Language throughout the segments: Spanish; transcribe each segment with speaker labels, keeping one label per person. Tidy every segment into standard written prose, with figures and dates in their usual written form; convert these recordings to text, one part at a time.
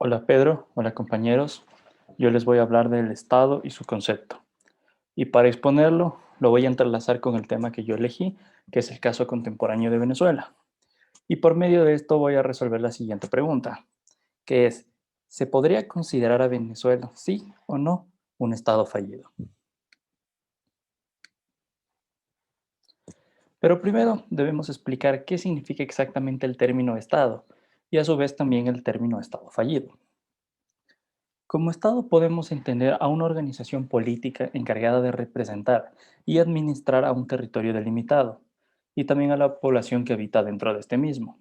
Speaker 1: Hola Pedro, hola compañeros. Yo les voy a hablar del Estado y su concepto. Y para exponerlo, lo voy a entrelazar con el tema que yo elegí, que es el caso contemporáneo de Venezuela. Y por medio de esto voy a resolver la siguiente pregunta, que es, ¿se podría considerar a Venezuela, sí o no, un Estado fallido? Pero primero debemos explicar qué significa exactamente el término Estado y a su vez también el término Estado fallido. Como Estado podemos entender a una organización política encargada de representar y administrar a un territorio delimitado, y también a la población que habita dentro de este mismo.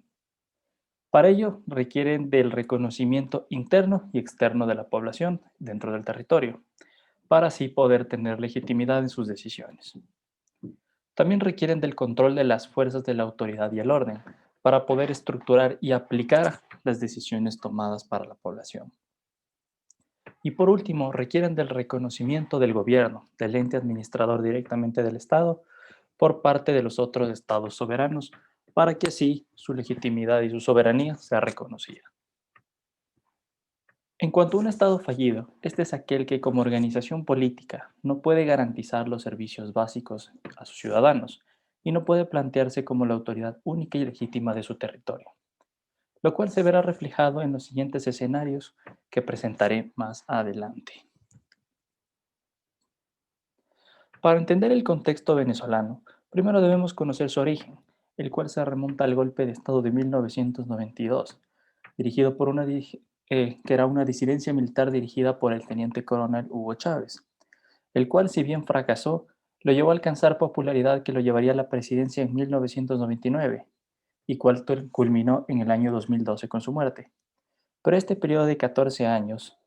Speaker 1: Para ello, requieren del reconocimiento interno y externo de la población dentro del territorio, para así poder tener legitimidad en sus decisiones. También requieren del control de las fuerzas de la autoridad y el orden, para poder estructurar y aplicar las decisiones tomadas para la población. Y por último, requieren del reconocimiento del gobierno, del ente administrador directamente del Estado, por parte de los otros estados soberanos, para que así su legitimidad y su soberanía sea reconocida. En cuanto a un Estado fallido, este es aquel que como organización política no puede garantizar los servicios básicos a sus ciudadanos y no puede plantearse como la autoridad única y legítima de su territorio, lo cual se verá reflejado en los siguientes escenarios que presentaré más adelante. Para entender el contexto venezolano, primero debemos conocer su origen, el cual se remonta al golpe de Estado de 1992, dirigido por que era una disidencia militar dirigida por el teniente coronel Hugo Chávez, el cual, si bien fracasó, lo llevó a alcanzar popularidad que lo llevaría a la presidencia en 1999 y cual culminó en el año 2012 con su muerte. Pero este periodo de 14 años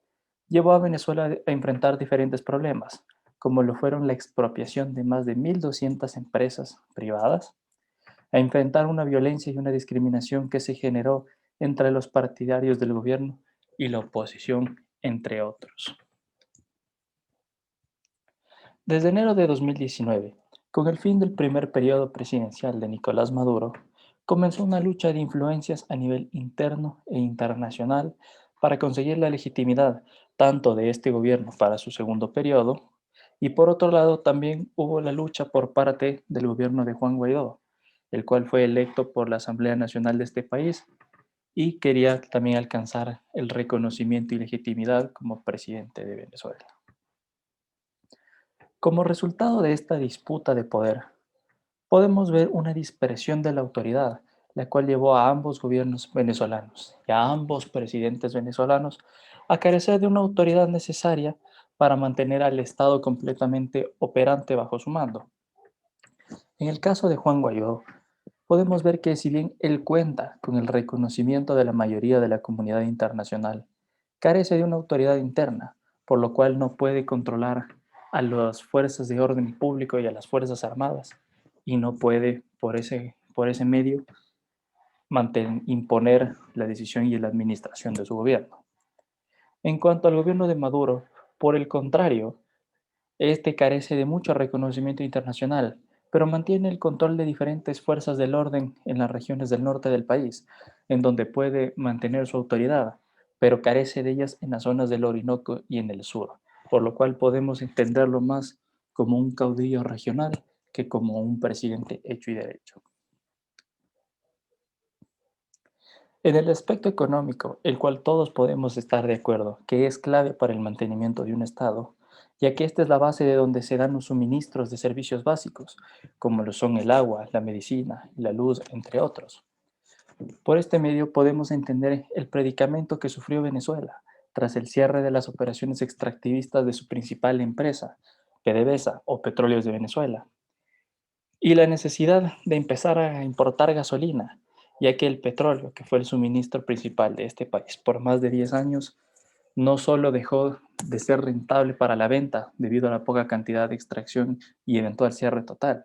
Speaker 1: llevó a Venezuela a enfrentar diferentes problemas, como lo fueron la expropiación de más de 1.200 empresas privadas, a enfrentar una violencia y una discriminación que se generó entre los partidarios del gobierno y la oposición, entre otros. Desde enero de 2019, con el fin del primer periodo presidencial de Nicolás Maduro, comenzó una lucha de influencias a nivel interno e internacional para conseguir la legitimidad tanto de este gobierno para su segundo periodo, y por otro lado también hubo la lucha por parte del gobierno de Juan Guaidó, el cual fue electo por la Asamblea Nacional de este país y quería también alcanzar el reconocimiento y legitimidad como presidente de Venezuela. Como resultado de esta disputa de poder, podemos ver una dispersión de la autoridad, la cual llevó a ambos gobiernos venezolanos y a ambos presidentes venezolanos a carecer de una autoridad necesaria para mantener al Estado completamente operante bajo su mando. En el caso de Juan Guaidó, podemos ver que si bien él cuenta con el reconocimiento de la mayoría de la comunidad internacional, carece de una autoridad interna, por lo cual no puede controlar a las fuerzas de orden público y a las fuerzas armadas, y no puede por ese medio imponer la decisión y la administración de su gobierno. En cuanto al gobierno de Maduro, por el contrario, este carece de mucho reconocimiento internacional, pero mantiene el control de diferentes fuerzas del orden en las regiones del norte del país, en donde puede mantener su autoridad, pero carece de ellas en las zonas del Orinoco y en el sur, por lo cual podemos entenderlo más como un caudillo regional que como un presidente hecho y derecho. En el aspecto económico, el cual todos podemos estar de acuerdo, que es clave para el mantenimiento de un Estado, ya que esta es la base de donde se dan los suministros de servicios básicos, como lo son el agua, la medicina y la luz, entre otros. Por este medio podemos entender el predicamento que sufrió Venezuela tras el cierre de las operaciones extractivistas de su principal empresa, PDVSA o Petróleos de Venezuela, y la necesidad de empezar a importar gasolina, ya que el petróleo, que fue el suministro principal de este país por más de 10 años, no solo dejó de ser rentable para la venta debido a la poca cantidad de extracción y eventual cierre total,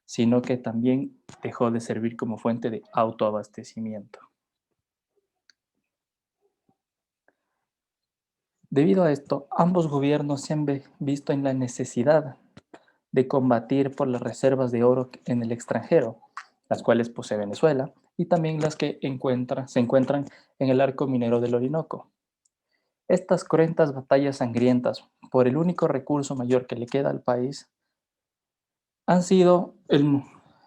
Speaker 1: sino que también dejó de servir como fuente de autoabastecimiento. Debido a esto, ambos gobiernos se han visto en la necesidad de combatir por las reservas de oro en el extranjero, las cuales posee Venezuela, y también las que se encuentran en el arco minero del Orinoco. Estas cruentas batallas sangrientas por el único recurso mayor que le queda al país han sido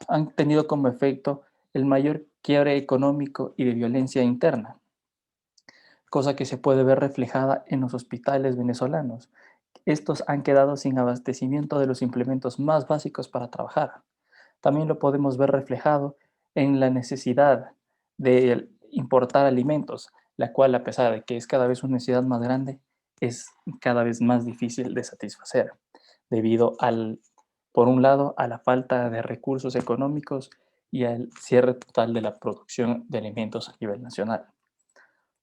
Speaker 1: han tenido como efecto el mayor quiebre económico y de violencia interna, cosa que se puede ver reflejada en los hospitales venezolanos. Estos han quedado sin abastecimiento de los implementos más básicos para trabajar. También lo podemos ver reflejado en la necesidad de importar alimentos, la cual, a pesar de que es cada vez una necesidad más grande, es cada vez más difícil de satisfacer, debido por un lado, a la falta de recursos económicos y al cierre total de la producción de alimentos a nivel nacional.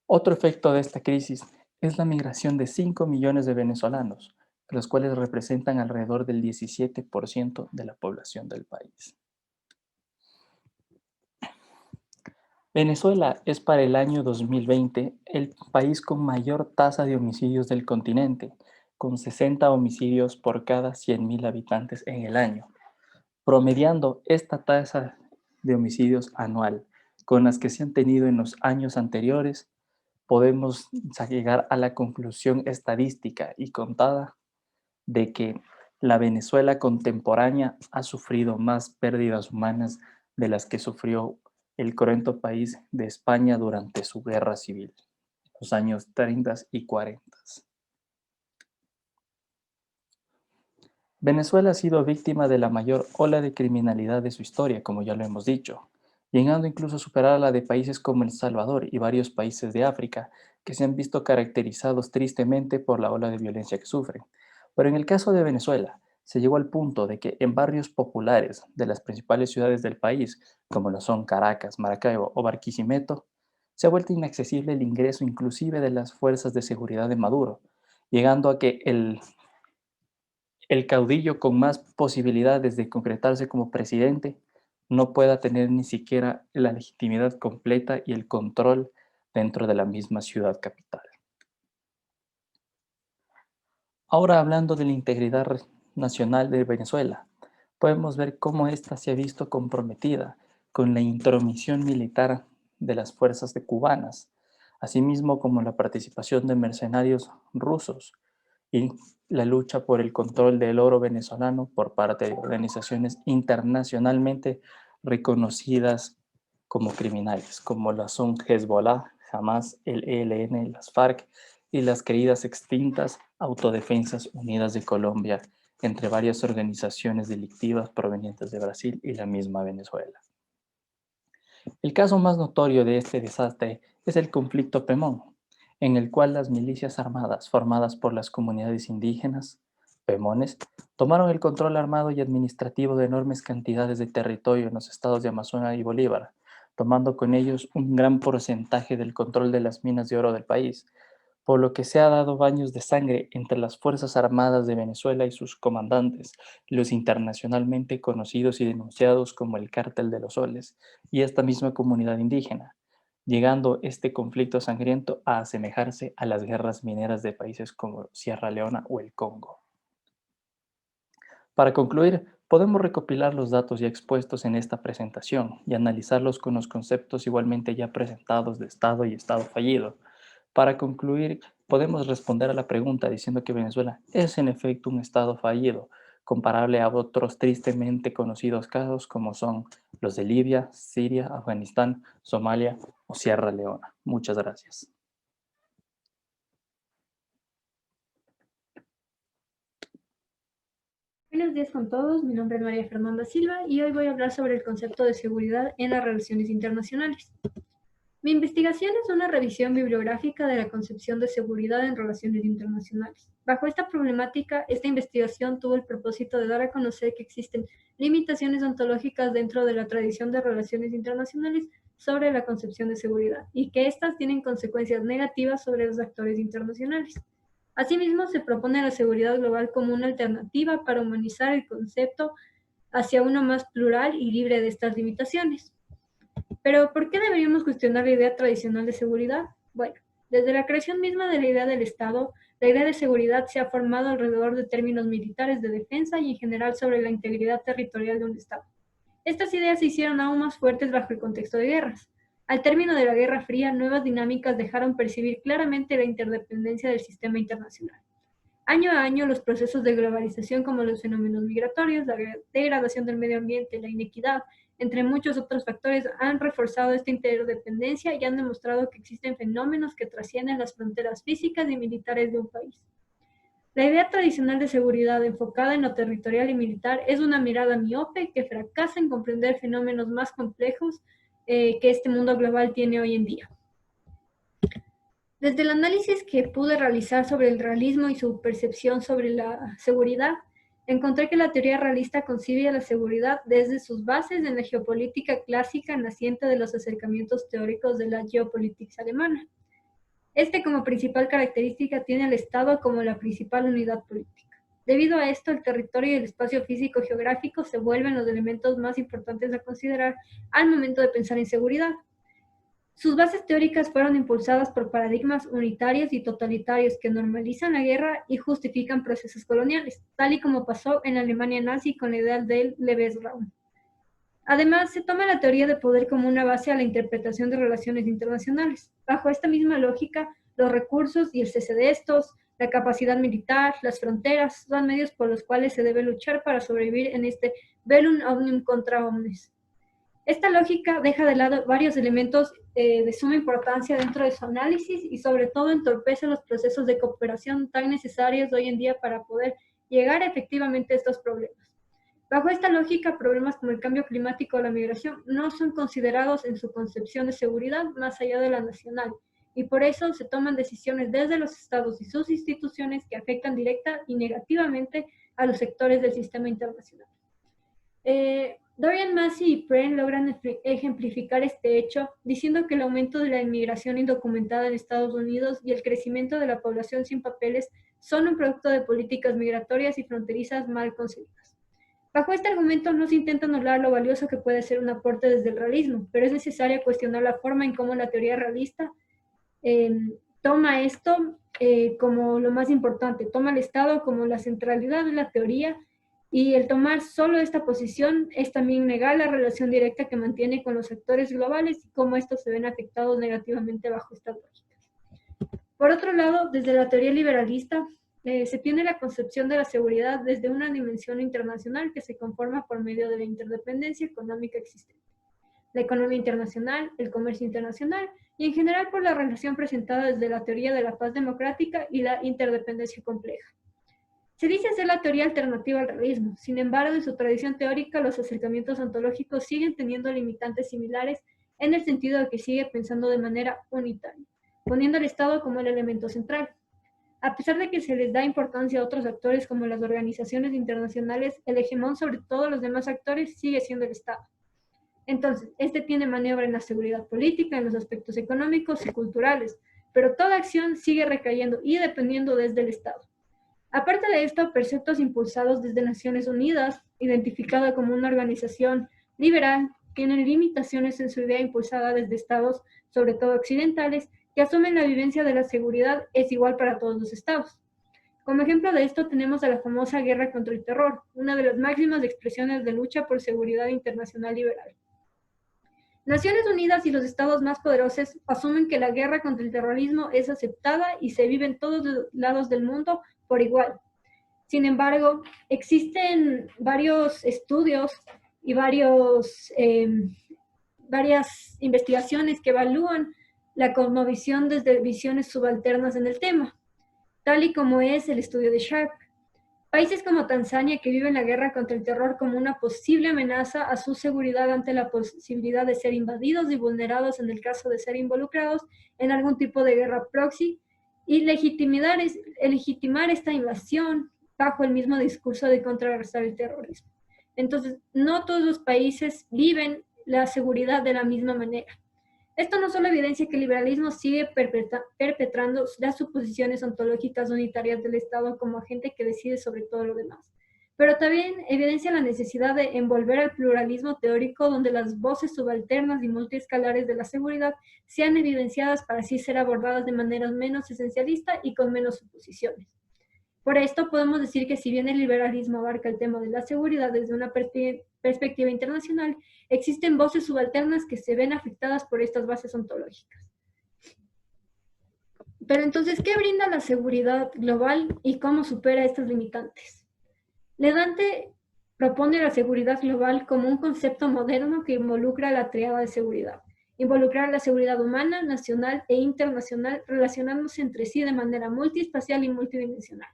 Speaker 1: Otro efecto de esta crisis es la migración de 5 millones de venezolanos, los cuales representan alrededor del 17% de la población del país. Venezuela es para el año 2020 el país con mayor tasa de homicidios del continente, con 60 homicidios por cada 100.000 habitantes en el año, promediando esta tasa de homicidios anual con las que se han tenido en los años anteriores. Podemos llegar a la conclusión estadística y contada de que la Venezuela contemporánea ha sufrido más pérdidas humanas de las que sufrió el cruento país de España durante su guerra civil, los años 30 y 40. Venezuela ha sido víctima de la mayor ola de criminalidad de su historia, como ya lo hemos dicho, llegando incluso a superar a la de países como El Salvador y varios países de África, que se han visto caracterizados tristemente por la ola de violencia que sufren. Pero en el caso de Venezuela, se llegó al punto de que en barrios populares de las principales ciudades del país, como lo son Caracas, Maracaibo o Barquisimeto, se ha vuelto inaccesible el ingreso inclusive de las fuerzas de seguridad de Maduro, llegando a que el caudillo con más posibilidades de concretarse como presidente no pueda tener ni siquiera la legitimidad completa y el control dentro de la misma ciudad capital. Ahora hablando de la integridad nacional de Venezuela, podemos ver cómo ésta se ha visto comprometida con la intromisión militar de las fuerzas de cubanas, asimismo como la participación de mercenarios rusos y la lucha por el control del oro venezolano por parte de organizaciones internacionalmente reconocidas como criminales, como la son Hezbollah, Hamas, el ELN, las FARC y las queridas extintas Autodefensas Unidas de Colombia, entre varias organizaciones delictivas provenientes de Brasil y la misma Venezuela. El caso más notorio de este desastre es el conflicto Pemón, en el cual las milicias armadas formadas por las comunidades indígenas, Pemones, tomaron el control armado y administrativo de enormes cantidades de territorio en los estados de Amazonas y Bolívar, tomando con ellos un gran porcentaje del control de las minas de oro del país, por lo que se ha dado baños de sangre entre las Fuerzas Armadas de Venezuela y sus comandantes, los internacionalmente conocidos y denunciados como el Cártel de los Soles, y esta misma comunidad indígena, llegando este conflicto sangriento a asemejarse a las guerras mineras de países como Sierra Leona o el Congo. Para concluir, podemos recopilar los datos ya expuestos en esta presentación y analizarlos con los conceptos igualmente ya presentados de Estado y Estado fallido. Para concluir, podemos responder a la pregunta diciendo que Venezuela es en efecto un Estado fallido, comparable a otros tristemente conocidos casos como son los de Libia, Siria, Afganistán, Somalia o Sierra Leona. Muchas gracias.
Speaker 2: Buenos días con todos, mi nombre es María Fernanda Silva y hoy voy a hablar sobre el concepto de seguridad en las relaciones internacionales. Mi investigación es una revisión bibliográfica de la concepción de seguridad en relaciones internacionales. Bajo esta problemática, esta investigación tuvo el propósito de dar a conocer que existen limitaciones ontológicas dentro de la tradición de relaciones internacionales sobre la concepción de seguridad y que éstas tienen consecuencias negativas sobre los actores internacionales. Asimismo, se propone la seguridad global como una alternativa para humanizar el concepto hacia uno más plural y libre de estas limitaciones. Pero, ¿por qué deberíamos cuestionar la idea tradicional de seguridad? Bueno, desde la creación misma de la idea del Estado, la idea de seguridad se ha formado alrededor de términos militares de defensa y en general sobre la integridad territorial de un Estado. Estas ideas se hicieron aún más fuertes bajo el contexto de guerras. Al término de la Guerra Fría, nuevas dinámicas dejaron percibir claramente la interdependencia del sistema internacional. Año a año, los procesos de globalización como los fenómenos migratorios, la degradación del medio ambiente, la inequidad, entre muchos otros factores, han reforzado esta interdependencia y han demostrado que existen fenómenos que trascienden las fronteras físicas y militares de un país. La idea tradicional de seguridad enfocada en lo territorial y militar es una mirada miope que fracasa en comprender fenómenos más complejos que este mundo global tiene hoy en día. Desde el análisis que pude realizar sobre el realismo y su percepción sobre la seguridad, encontré que la teoría realista concibe a la seguridad desde sus bases en la geopolítica clásica naciente de los acercamientos teóricos de la geopolítica alemana. Este, como principal característica, tiene al Estado como la principal unidad política. Debido a esto, el territorio y el espacio físico geográfico se vuelven los elementos más importantes a considerar al momento de pensar en seguridad. Sus bases teóricas fueron impulsadas por paradigmas unitarios y totalitarios que normalizan la guerra y justifican procesos coloniales, tal y como pasó en la Alemania nazi con la idea del Lebensraum. Además, se toma la teoría de poder como una base a la interpretación de relaciones internacionales. Bajo esta misma lógica, los recursos y el cese de estos, la capacidad militar, las fronteras, son medios por los cuales se debe luchar para sobrevivir en este bellum omnium contra omnes. Esta lógica deja de lado varios elementos de suma importancia dentro de su análisis y sobre todo entorpece los procesos de cooperación tan necesarios hoy en día para poder llegar efectivamente a estos problemas. Bajo esta lógica, problemas como el cambio climático o la migración no son considerados en su concepción de seguridad más allá de la nacional, y por eso se toman decisiones desde los estados y sus instituciones que afectan directa y negativamente a los sectores del sistema internacional. Dorian Massey y Prehn logran ejemplificar este hecho diciendo que el aumento de la inmigración indocumentada en Estados Unidos y el crecimiento de la población sin papeles son un producto de políticas migratorias y fronterizas mal concebidas. Bajo este argumento no se intenta anular lo valioso que puede ser un aporte desde el realismo, pero es necesario cuestionar la forma en cómo la teoría realista toma esto como lo más importante, toma al Estado como la centralidad de la teoría, y el tomar solo esta posición es también negar la relación directa que mantiene con los actores globales y cómo estos se ven afectados negativamente bajo estas lógicas. Por otro lado, desde la teoría liberalista, se tiene la concepción de la seguridad desde una dimensión internacional que se conforma por medio de la interdependencia económica existente, la economía internacional, el comercio internacional y en general por la relación presentada desde la teoría de la paz democrática y la interdependencia compleja. Se dice ser la teoría alternativa al realismo, sin embargo, en su tradición teórica, los acercamientos ontológicos siguen teniendo limitantes similares en el sentido de que sigue pensando de manera unitaria, poniendo al Estado como el elemento central. A pesar de que se les da importancia a otros actores como las organizaciones internacionales, el hegemón sobre todos los demás actores sigue siendo el Estado. Entonces, este tiene maniobra en la seguridad política, en los aspectos económicos y culturales, pero toda acción sigue recayendo y dependiendo desde el Estado. Aparte de esto, preceptos impulsados desde Naciones Unidas, identificada como una organización liberal, tienen limitaciones en su idea impulsada desde estados, sobre todo occidentales, que asumen la vivencia de la seguridad es igual para todos los estados. Como ejemplo de esto tenemos a la famosa guerra contra el terror, una de las máximas expresiones de lucha por seguridad internacional liberal. Naciones Unidas y los estados más poderosos asumen que la guerra contra el terrorismo es aceptada y se vive en todos los lados del mundo por igual. Sin embargo, existen varios estudios y varias investigaciones que evalúan la cosmovisión desde visiones subalternas en el tema, tal y como es el estudio de Sharp. Países como Tanzania, que viven la guerra contra el terror como una posible amenaza a su seguridad ante la posibilidad de ser invadidos y vulnerados en el caso de ser involucrados en algún tipo de guerra proxy, y legitimar esta invasión bajo el mismo discurso de contrarrestar el terrorismo. Entonces, no todos los países viven la seguridad de la misma manera. Esto no solo evidencia que el liberalismo sigue perpetrando las suposiciones ontológicas unitarias del Estado como agente que decide sobre todo lo demás, pero también evidencia la necesidad de envolver al pluralismo teórico donde las voces subalternas y multiescalares de la seguridad sean evidenciadas para así ser abordadas de manera menos esencialista y con menos suposiciones. Por esto podemos decir que si bien el liberalismo abarca el tema de la seguridad desde una perspectiva internacional, existen voces subalternas que se ven afectadas por estas bases ontológicas. Pero entonces, ¿qué brinda la seguridad global y cómo supera estas limitantes? Ledante propone la seguridad global como un concepto moderno que involucra la triada de seguridad. Involucrar la seguridad humana, nacional e internacional, relacionándose entre sí de manera multiespacial y multidimensional.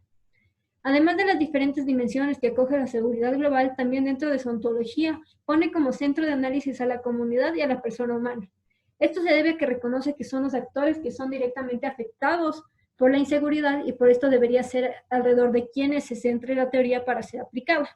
Speaker 2: Además de las diferentes dimensiones que acoge la seguridad global, también dentro de su ontología pone como centro de análisis a la comunidad y a la persona humana. Esto se debe a que reconoce que son los actores que son directamente afectados por la inseguridad y por esto debería ser alrededor de quienes se centre la teoría para ser aplicada.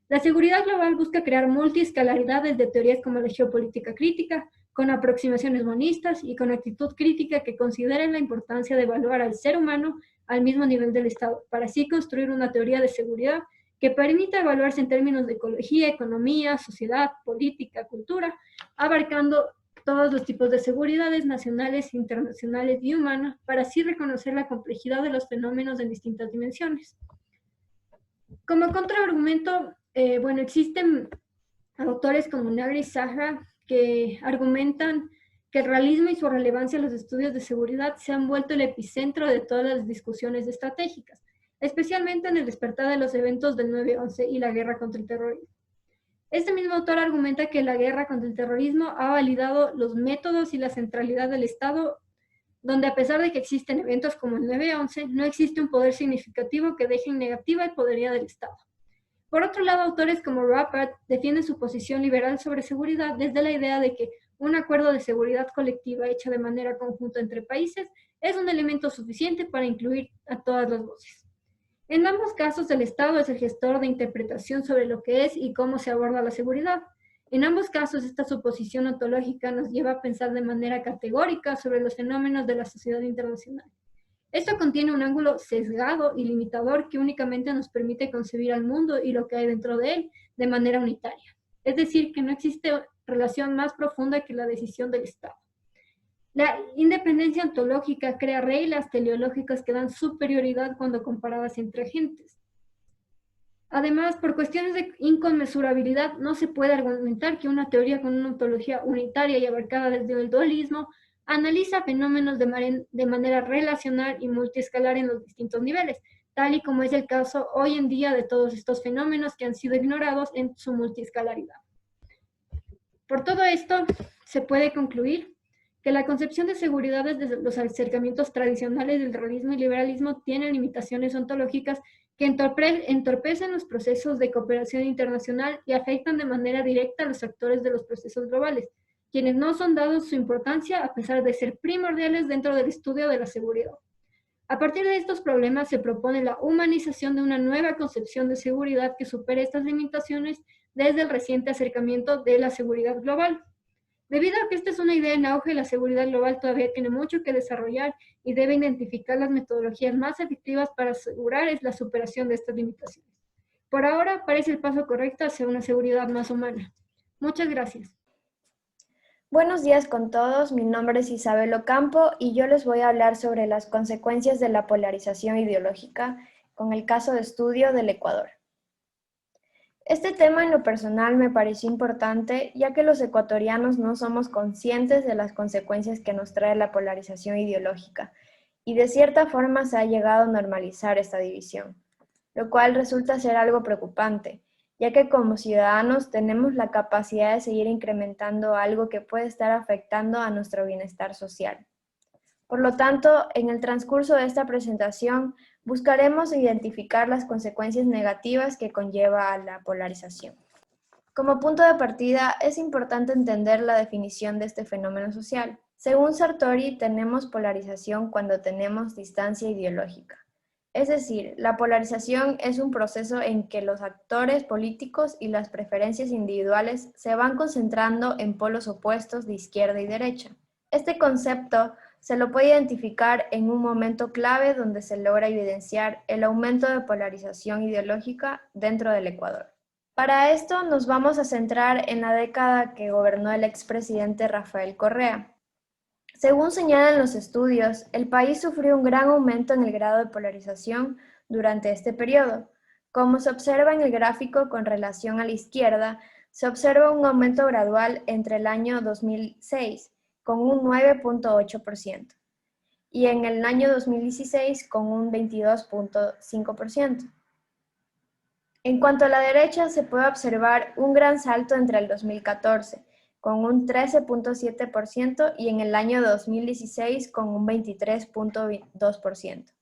Speaker 2: La seguridad global busca crear multiescalaridades de teorías como la geopolítica crítica, con aproximaciones monistas y con actitud crítica que consideren la importancia de evaluar al ser humano al mismo nivel del Estado, para así construir una teoría de seguridad que permita evaluarse en términos de ecología, economía, sociedad, política, cultura, abarcando todos los tipos de seguridades nacionales, internacionales y humanas, para así reconocer la complejidad de los fenómenos en distintas dimensiones. Como contraargumento, existen autores como Nagri y Zahra que argumentan que el realismo y su relevancia en los estudios de seguridad se han vuelto el epicentro de todas las discusiones estratégicas, especialmente en el despertar de los eventos del 9/11 y la guerra contra el terrorismo. Este mismo autor argumenta que la guerra contra el terrorismo ha validado los métodos y la centralidad del Estado, donde a pesar de que existen eventos como el 9/11, no existe un poder significativo que deje en negativa el poderío del Estado. Por otro lado, autores como Rappert defienden su posición liberal sobre seguridad desde la idea de que un acuerdo de seguridad colectiva hecha de manera conjunta entre países es un elemento suficiente para incluir a todas las voces. En ambos casos, el Estado es el gestor de interpretación sobre lo que es y cómo se aborda la seguridad. En ambos casos, esta suposición ontológica nos lleva a pensar de manera categórica sobre los fenómenos de la sociedad internacional. Esto contiene un ángulo sesgado y limitador que únicamente nos permite concebir al mundo y lo que hay dentro de él de manera unitaria. Es decir, que no existe relación más profunda que la decisión del Estado. La independencia ontológica crea reglas teleológicas que dan superioridad cuando comparadas entre agentes. Además, por cuestiones de inconmensurabilidad, no se puede argumentar que una teoría con una ontología unitaria y abarcada desde el dualismo analiza fenómenos de manera relacional y multiescalar en los distintos niveles, tal y como es el caso hoy en día de todos estos fenómenos que han sido ignorados en su multiescalaridad. Por todo esto, se puede concluir que la concepción de seguridad desde los acercamientos tradicionales del realismo y liberalismo tiene limitaciones ontológicas que entorpecen los procesos de cooperación internacional y afectan de manera directa a los actores de los procesos globales, quienes no son dados su importancia a pesar de ser primordiales dentro del estudio de la seguridad. A partir de estos problemas se propone la humanización de una nueva concepción de seguridad que supere estas limitaciones desde el reciente acercamiento de la seguridad global. Debido a que esta es una idea en auge, la seguridad global todavía tiene mucho que desarrollar y debe identificar las metodologías más efectivas para asegurar la superación de estas limitaciones. Por ahora, parece el paso correcto hacia una seguridad más humana. Muchas gracias.
Speaker 3: Buenos días con todos, mi nombre es Isabel Ocampo y yo les voy a hablar sobre las consecuencias de la polarización ideológica con el caso de estudio del Ecuador. Este tema en lo personal me pareció importante ya que los ecuatorianos no somos conscientes de las consecuencias que nos trae la polarización ideológica y de cierta forma se ha llegado a normalizar esta división, lo cual resulta ser algo preocupante, ya que como ciudadanos tenemos la capacidad de seguir incrementando algo que puede estar afectando a nuestro bienestar social. Por lo tanto, en el transcurso de esta presentación, buscaremos identificar las consecuencias negativas que conlleva a la polarización. Como punto de partida, es importante entender la definición de este fenómeno social. Según Sartori, tenemos polarización cuando tenemos distancia ideológica. Es decir, la polarización es un proceso en que los actores políticos y las preferencias individuales se van concentrando en polos opuestos de izquierda y derecha. Este concepto se lo puede identificar en un momento clave donde se logra evidenciar el aumento de polarización ideológica dentro del Ecuador. Para esto nos vamos a centrar en la década que gobernó el expresidente Rafael Correa. Según señalan los estudios, el país sufrió un gran aumento en el grado de polarización durante este periodo. Como se observa en el gráfico con relación a la izquierda, se observa un aumento gradual entre el año 2006 con un 9.8% y en el año 2016 con un 22.5%. En cuanto a la derecha, se puede observar un gran salto entre el 2014, con un 13.7%, y en el año 2016 con un 23.2%.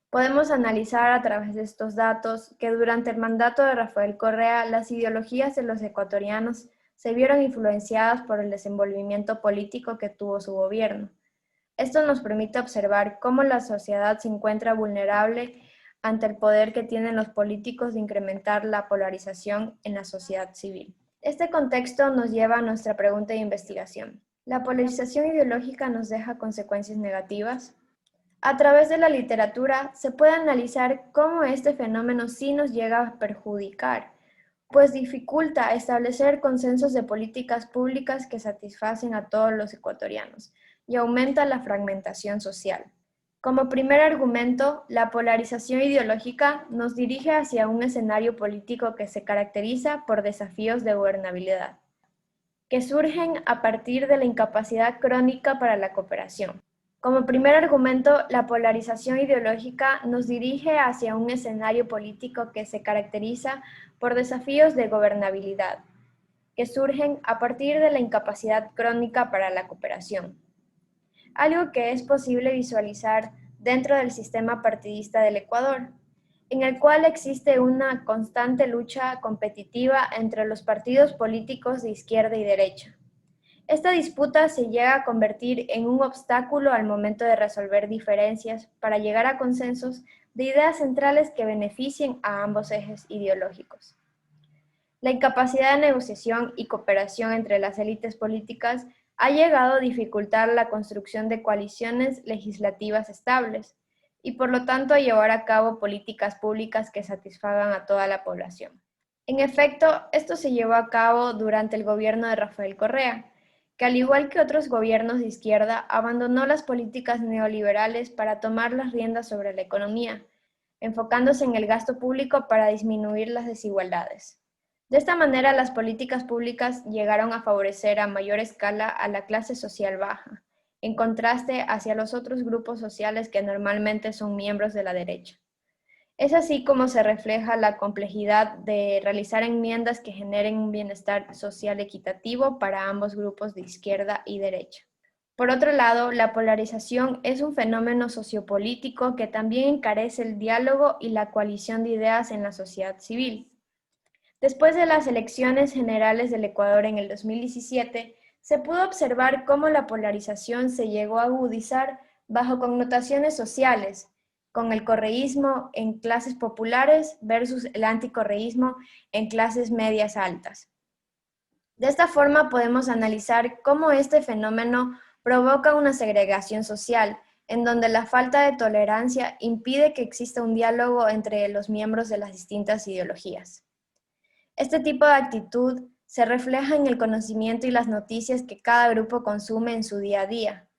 Speaker 3: Podemos analizar a través de estos datos que durante el mandato de Rafael Correa, las ideologías de los ecuatorianos se vieron influenciadas por el desenvolvimiento político que tuvo su gobierno. Esto nos permite observar cómo la sociedad se encuentra vulnerable ante el poder que tienen los políticos de incrementar la polarización en la sociedad civil. Este contexto nos lleva a nuestra pregunta de investigación. ¿La polarización ideológica nos deja consecuencias negativas? A través de la literatura se puede analizar cómo este fenómeno sí nos llega a perjudicar, pues dificulta establecer consensos de políticas públicas que satisfacen a todos los ecuatorianos y aumenta la fragmentación social. Como primer argumento, la polarización ideológica nos dirige hacia un escenario político que se caracteriza por desafíos de gobernabilidad, que surgen a partir de la incapacidad crónica para la cooperación. Como primer argumento, la polarización ideológica nos dirige hacia un escenario político que se caracteriza por desafíos de gobernabilidad, que surgen a partir de la incapacidad crónica para la cooperación. Algo que es posible visualizar dentro del sistema partidista del Ecuador, en el cual existe una constante lucha competitiva entre los partidos políticos de izquierda y derecha. Esta disputa se llega a convertir en un obstáculo al momento de resolver diferencias para llegar a consensos de ideas centrales que beneficien a ambos ejes ideológicos. La incapacidad de negociación y cooperación entre las élites políticas ha llegado a dificultar la construcción de coaliciones legislativas estables y por lo tanto a llevar a cabo políticas públicas que satisfagan a toda la población. En efecto, esto se llevó a cabo durante el gobierno de Rafael Correa, que al igual que otros gobiernos de izquierda, abandonó las políticas neoliberales para tomar las riendas sobre la economía, enfocándose en el gasto público para disminuir las desigualdades. De esta manera, las políticas públicas llegaron a favorecer a mayor escala a la clase social baja, en contraste hacia los otros grupos sociales que normalmente son miembros de la derecha. Es así como se refleja la complejidad de realizar enmiendas que generen un bienestar social equitativo para ambos grupos de izquierda y derecha. Por otro lado, la polarización es un fenómeno sociopolítico que también encarece el diálogo y la coalición de ideas en la sociedad civil. Después de las elecciones generales del Ecuador en el 2017, se pudo observar cómo la polarización se llegó a agudizar bajo connotaciones sociales, con el correísmo en clases populares versus el anticorreísmo en clases medias altas. De esta forma podemos analizar cómo este fenómeno provoca una segregación social, en donde la falta de tolerancia impide que exista un diálogo entre los miembros de las distintas ideologías. Este tipo de actitud se refleja en el conocimiento y las noticias que cada grupo consume en su día a día.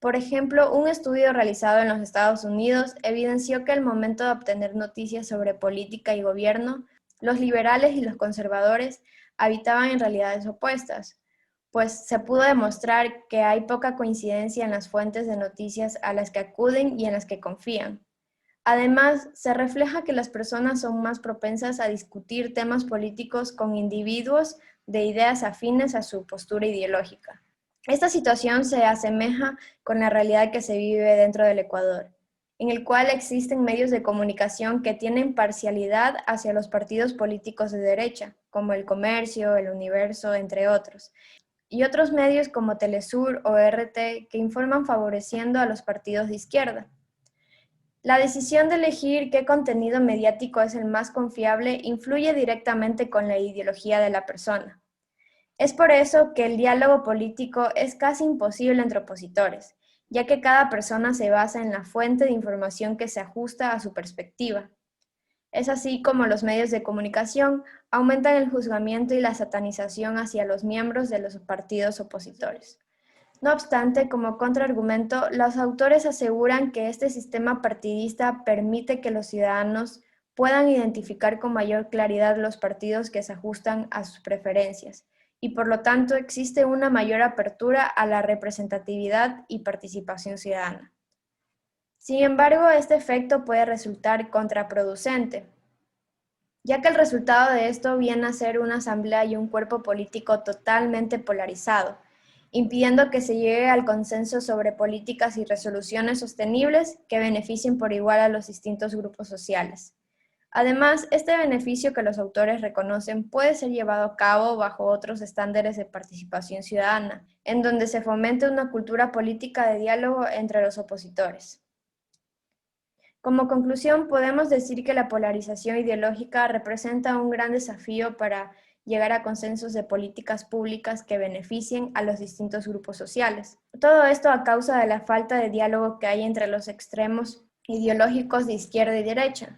Speaker 3: Por ejemplo, un estudio realizado en los Estados Unidos evidenció que al momento de obtener noticias sobre política y gobierno, los liberales y los conservadores habitaban en realidades opuestas, pues se pudo demostrar que hay poca coincidencia en las fuentes de noticias a las que acuden y en las que confían. Además, se refleja que las personas son más propensas a discutir temas políticos con individuos de ideas afines a su postura ideológica. Esta situación se asemeja con la realidad que se vive dentro del Ecuador, en el cual existen medios de comunicación que tienen parcialidad hacia los partidos políticos de derecha, como El Comercio, El Universo, entre otros, y otros medios como Telesur o RT que informan favoreciendo a los partidos de izquierda. La decisión de elegir qué contenido mediático es el más confiable influye directamente con la ideología de la persona. Es por eso que el diálogo político es casi imposible entre opositores, ya que cada persona se basa en la fuente de información que se ajusta a su perspectiva. Es así como los medios de comunicación aumentan el juzgamiento y la satanización hacia los miembros de los partidos opositores. No obstante, como contraargumento, los autores aseguran que este sistema partidista permite que los ciudadanos puedan identificar con mayor claridad los partidos que se ajustan a sus preferencias y por lo tanto existe una mayor apertura a la representatividad y participación ciudadana. Sin embargo, este efecto puede resultar contraproducente, ya que el resultado de esto viene a ser una asamblea y un cuerpo político totalmente polarizado, impidiendo que se llegue al consenso sobre políticas y resoluciones sostenibles que beneficien por igual a los distintos grupos sociales. Además, este beneficio que los autores reconocen puede ser llevado a cabo bajo otros estándares de participación ciudadana, en donde se fomente una cultura política de diálogo entre los opositores. Como conclusión, podemos decir que la polarización ideológica representa un gran desafío para llegar a consensos de políticas públicas que beneficien a los distintos grupos sociales. Todo esto a causa de la falta de diálogo que hay entre los extremos ideológicos de izquierda y derecha.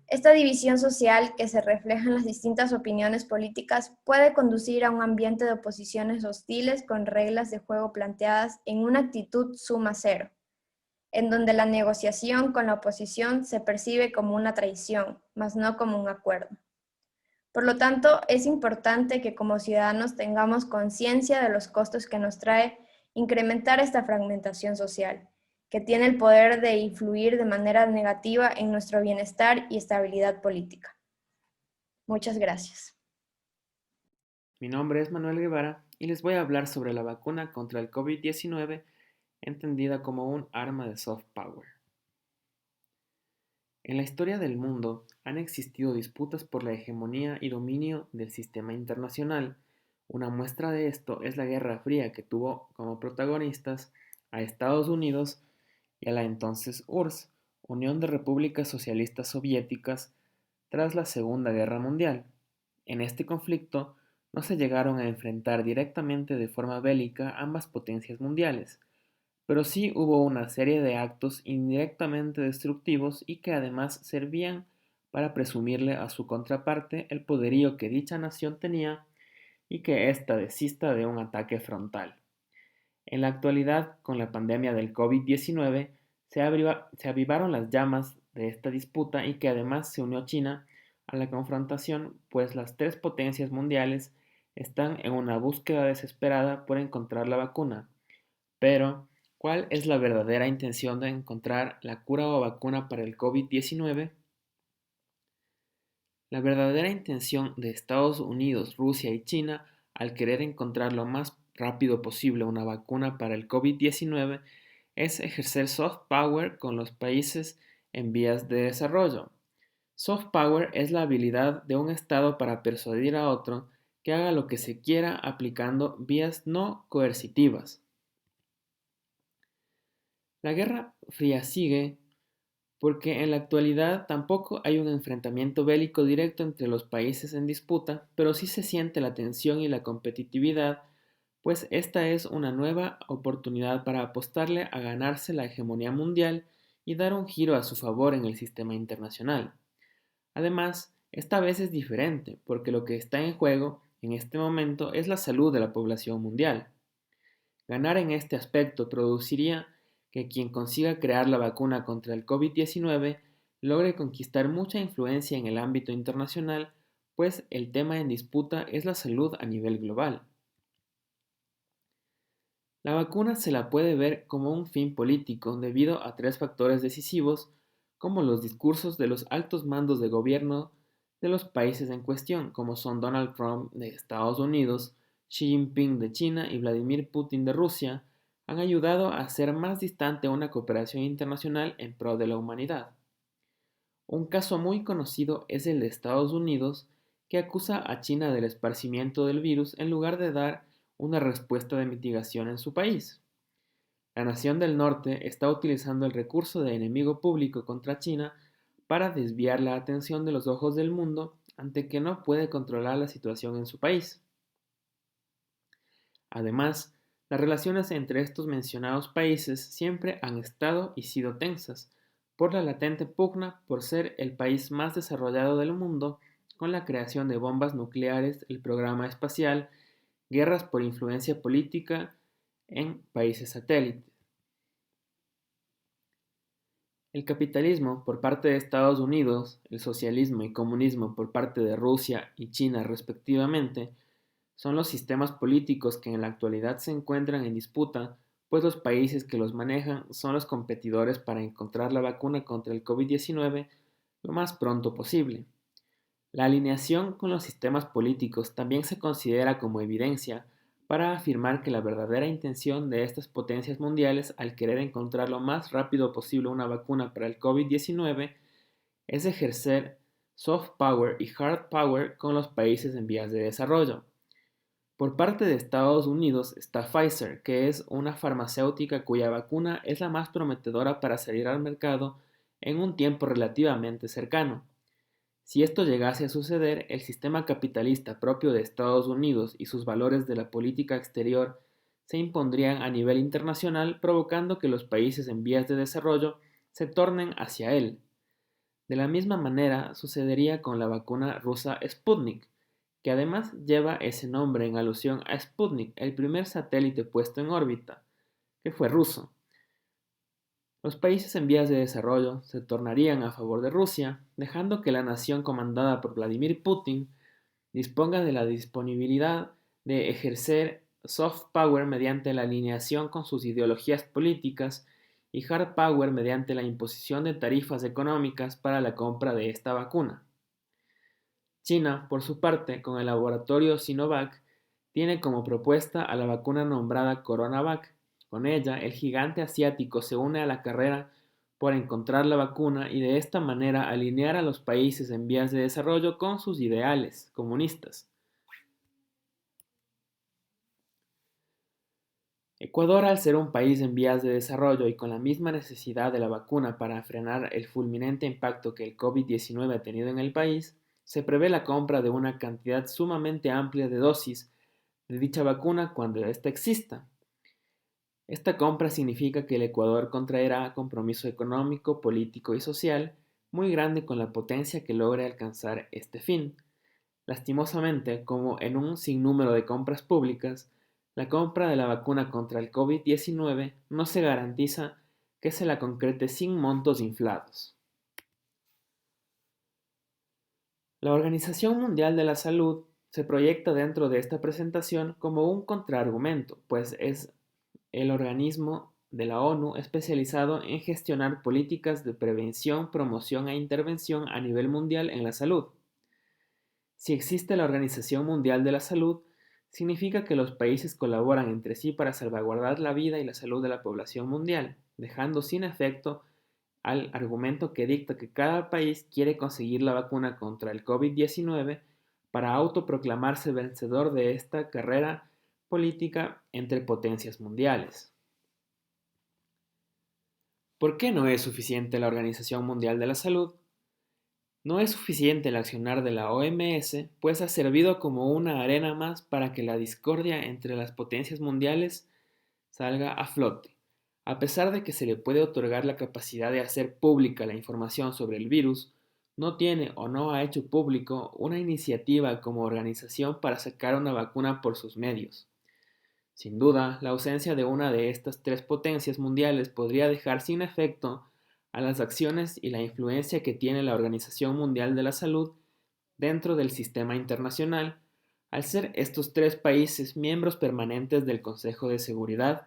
Speaker 3: Esta división social que se refleja en las distintas opiniones políticas puede conducir a un ambiente de oposiciones hostiles con reglas de juego planteadas en una actitud suma cero, en donde la negociación con la oposición se percibe como una traición, mas no como un acuerdo. Por lo tanto, es importante que como ciudadanos tengamos conciencia de los costos que nos trae incrementar esta fragmentación social, que tiene el poder de influir de manera negativa en nuestro bienestar y estabilidad política. Muchas gracias.
Speaker 4: Mi nombre es Manuel Guevara y les voy a hablar sobre la vacuna contra el COVID-19, entendida como un arma de soft power. En la historia del mundo han existido disputas por la hegemonía y dominio del sistema internacional. Una muestra de esto es la Guerra Fría, que tuvo como protagonistas a Estados Unidos y a la entonces URSS, Unión de Repúblicas Socialistas Soviéticas, tras la Segunda Guerra Mundial. En este conflicto no se llegaron a enfrentar directamente de forma bélica ambas potencias mundiales, pero sí hubo una serie de actos indirectamente destructivos y que además servían para presumirle a su contraparte el poderío que dicha nación tenía y que ésta desista de un ataque frontal. En la actualidad, con la pandemia del COVID-19, se avivaron las llamas de esta disputa y que además se unió China a la confrontación, pues las tres potencias mundiales están en una búsqueda desesperada por encontrar la vacuna. Pero, ¿cuál es la verdadera intención de encontrar la cura o vacuna para el COVID-19? La verdadera intención de Estados Unidos, Rusia y China al querer encontrar lo más rápido posible una vacuna para el COVID-19 es ejercer soft power con los países en vías de desarrollo. Soft power es la habilidad de un Estado para persuadir a otro que haga lo que se quiera aplicando vías no coercitivas. La Guerra Fría sigue porque en la actualidad tampoco hay un enfrentamiento bélico directo entre los países en disputa, pero sí se siente la tensión y la competitividad, pues esta es una nueva oportunidad para apostarle a ganarse la hegemonía mundial y dar un giro a su favor en el sistema internacional. Además, esta vez es diferente, porque lo que está en juego en este momento es la salud de la población mundial. Ganar en este aspecto produciría que quien consiga crear la vacuna contra el COVID-19 logre conquistar mucha influencia en el ámbito internacional, pues el tema en disputa es la salud a nivel global. La vacuna se la puede ver como un fin político debido a tres factores decisivos, como los discursos de los altos mandos de gobierno de los países en cuestión, como son Donald Trump de Estados Unidos, Xi Jinping de China y Vladimir Putin de Rusia, han ayudado a hacer más distante una cooperación internacional en pro de la humanidad. Un caso muy conocido es el de Estados Unidos, que acusa a China del esparcimiento del virus en lugar de dar una respuesta de mitigación en su país. La nación del norte está utilizando el recurso de enemigo público contra China para desviar la atención de los ojos del mundo ante que no puede controlar la situación en su país. Además, las relaciones entre estos mencionados países siempre han estado y sido tensas, por la latente pugna por ser el país más desarrollado del mundo, con la creación de bombas nucleares, el programa espacial, guerras por influencia política en países satélites. El capitalismo por parte de Estados Unidos, el socialismo y comunismo por parte de Rusia y China respectivamente, son los sistemas políticos que en la actualidad se encuentran en disputa, pues los países que los manejan son los competidores para encontrar la vacuna contra el COVID-19 lo más pronto posible. La alineación con los sistemas políticos también se considera como evidencia para afirmar que la verdadera intención de estas potencias mundiales al querer encontrar lo más rápido posible una vacuna para el COVID-19 es ejercer soft power y hard power con los países en vías de desarrollo. Por parte de Estados Unidos está Pfizer, que es una farmacéutica cuya vacuna es la más prometedora para salir al mercado en un tiempo relativamente cercano. Si esto llegase a suceder, el sistema capitalista propio de Estados Unidos y sus valores de la política exterior se impondrían a nivel internacional, provocando que los países en vías de desarrollo se tornen hacia él. De la misma manera sucedería con la vacuna rusa Sputnik, que además lleva ese nombre en alusión a Sputnik, el primer satélite puesto en órbita, que fue ruso. Los países en vías de desarrollo se tornarían a favor de Rusia, dejando que la nación comandada por Vladimir Putin disponga de la disponibilidad de ejercer soft power mediante la alineación con sus ideologías políticas y hard power mediante la imposición de tarifas económicas para la compra de esta vacuna. China, por su parte, con el laboratorio Sinovac, tiene como propuesta a la vacuna nombrada CoronaVac. Con ella, el gigante asiático se une a la carrera por encontrar la vacuna y de esta manera alinear a los países en vías de desarrollo con sus ideales comunistas. Ecuador, al ser un país en vías de desarrollo y con la misma necesidad de la vacuna para frenar el fulminante impacto que el COVID-19 ha tenido en el país, se prevé la compra de una cantidad sumamente amplia de dosis de dicha vacuna cuando ésta exista. Esta compra significa que el Ecuador contraerá compromiso económico, político y social muy grande con la potencia que logre alcanzar este fin. Lastimosamente, como en un sinnúmero de compras públicas, la compra de la vacuna contra el COVID-19 no se garantiza que se la concrete sin montos inflados. La Organización Mundial de la Salud se proyecta dentro de esta presentación como un contraargumento, pues es el organismo de la ONU especializado en gestionar políticas de prevención, promoción e intervención a nivel mundial en la salud. Si existe la Organización Mundial de la Salud, significa que los países colaboran entre sí para salvaguardar la vida y la salud de la población mundial, dejando sin efecto al argumento que dicta que cada país quiere conseguir la vacuna contra el COVID-19 para autoproclamarse vencedor de esta carrera política entre potencias mundiales. ¿Por qué no es suficiente la Organización Mundial de la Salud? No es suficiente el accionar de la OMS, pues ha servido como una arena más para que la discordia entre las potencias mundiales salga a flote. A pesar de que se le puede otorgar la capacidad de hacer pública la información sobre el virus, no tiene o no ha hecho público una iniciativa como organización para sacar una vacuna por sus medios. Sin duda, la ausencia de una de estas tres potencias mundiales podría dejar sin efecto a las acciones y la influencia que tiene la Organización Mundial de la Salud dentro del sistema internacional, al ser estos tres países miembros permanentes del Consejo de Seguridad.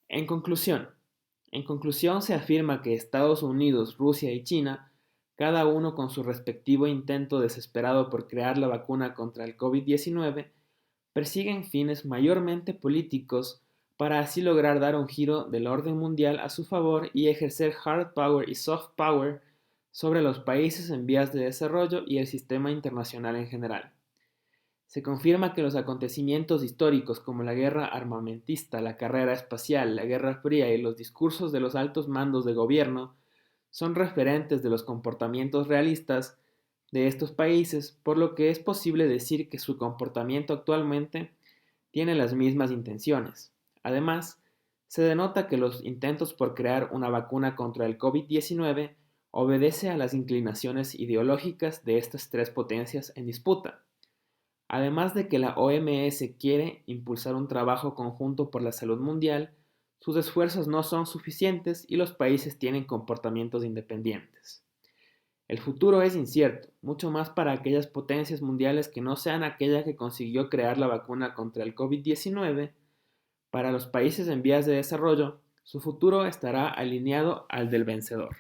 Speaker 4: En conclusión se afirma que Estados Unidos, Rusia y China, cada uno con su respectivo intento desesperado por crear la vacuna contra el COVID-19, persiguen fines mayormente políticos para así lograr dar un giro del orden mundial a su favor y ejercer hard power y soft power sobre los países en vías de desarrollo y el sistema internacional en general. Se confirma que los acontecimientos históricos como la guerra armamentista, la carrera espacial, la Guerra Fría y los discursos de los altos mandos de gobierno son referentes de los comportamientos realistas de estos países, por lo que es posible decir que su comportamiento actualmente tiene las mismas intenciones. Además, se denota que los intentos por crear una vacuna contra el COVID-19 obedece a las inclinaciones ideológicas de estas tres potencias en disputa. Además de que la OMS quiere impulsar un trabajo conjunto por la salud mundial, sus esfuerzos no son suficientes y los países tienen comportamientos independientes. El futuro es incierto, mucho más para aquellas potencias mundiales que no sean aquella que consiguió crear la vacuna contra el COVID-19. Para los países en vías de desarrollo, su futuro estará alineado al del vencedor.